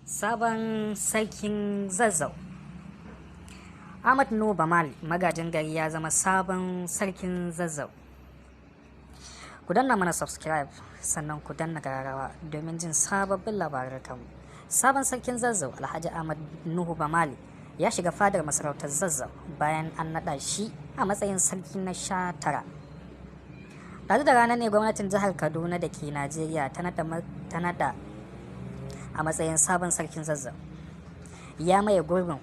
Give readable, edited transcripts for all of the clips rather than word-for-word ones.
Sabon sarkin Zazzau. Ahmad Nuhu Bamali magajin gari ya zama sabon sarkin Zazzau. Ku danna mana subscribe sannan ku danna gararawa domin jin sababbin labaran kanmu. Sabon sarkin Zazzau Alhaji Ahmad Nuhu Bamali ya shiga fadar masarautar Zazzau bayan an naɗa shi a matsayin sarki na 19. Ɗazu da rana ne gwamnatin jihar Kaduna da ke Najeriya ta naɗa a matsayin sabon sarkin Zazzau. Ya maye gurbin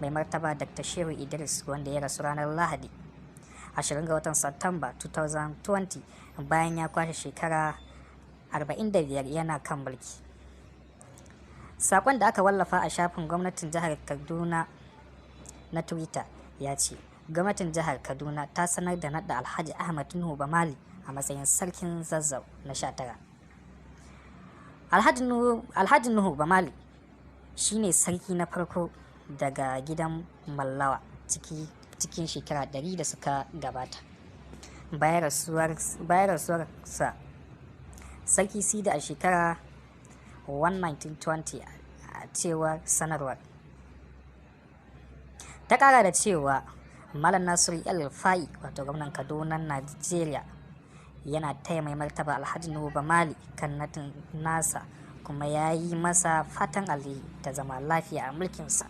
mai martaba Dr. Shehu Idris wanda ya rasu ranar Lahadi 20 ga watan Satumba 2020 bayan ya kwashe shekara 45 yana kan mulki. Sakon da aka wallafa a shafin gwamnatin jihar Kaduna na Twitter ya ce, gwamnatin jihar Kaduna ta sanar da naɗa Alhaji Ahmad Nuhu Bamali a matsayin sarkin Zazzau na 19. Alhaji Nuhu Bamali shine sarki na farko daga gidan Mallawa cikin shekara 100 da suka gabata. Bayan rasuwarsa, sarki Sida a shekara 1920 a cewar sanarwar. Ta kara da cewa Malam Nasiru El-Rufai wato gwamnan Kaduna Najeriya yana taya mai martaba Alhaji Nuhu Bamali kan naɗin nasa kuma ya yi masa fatan alheri ta zama lafiya a mulkinsa.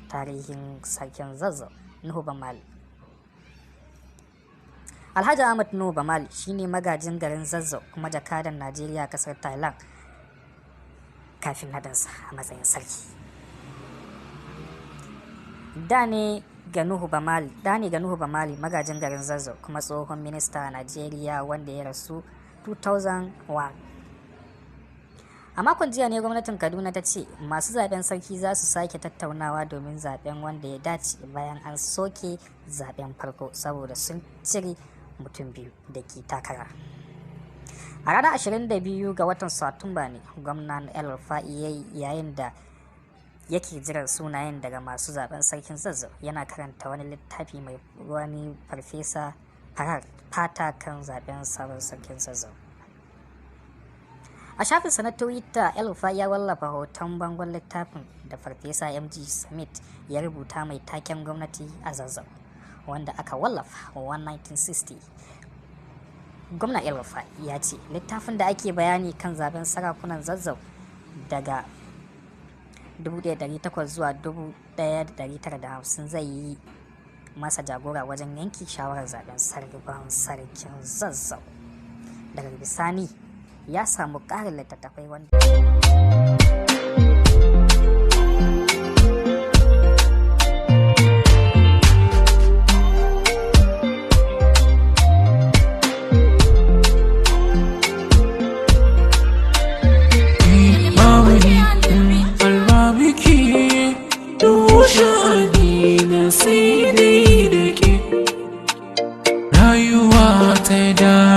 Tarihin sarkin Zazzau Nuhu Bamali. Alhaji Ahmad Nuhu Bamali shine magajin garin Zazzau kuma jakadan Najeriya a kasar Thailand kafin nadansa a matsayin sarki. Da ne ga Nuhu Bamali magajin garin Zazzau kuma tsohon minista a Najeriya wanda ya rasu 2001. A makon jiya ne gwamnatin Kaduna ta ce masu zaben sarki za su sake tattaunawa domin zaben wanda ya dace bayan an soke zaben farko saboda sun cire mutum biyu da ke takara. A ranar 22 ga watan Satumba ne gwamnan El-Rufai yayin da yake jiran sunayen daga masu zaben sarkin Zazzau yana karanta wani littafi mai wani farfesa farar fata kan zaben sabon sarkin Zazzau. A shafinsa na Twitter, El-Rufai ya wallafa hoton bangon littafin da farfesa MG Smith ya rubuta mai taken gwamnati a Zazzau wanda aka wallafa a 1960. Gwamna El-Rufai ya ce littafin da ake bayani kan zaben sarakunan Zazzau daga 1800 zuwa 1950 zai yi masa jagora wajen yanke shawarar zaben sabon sarkin Zazzau. Daga bisani ya samu ƙarin littattafai wanda rayuwa ta da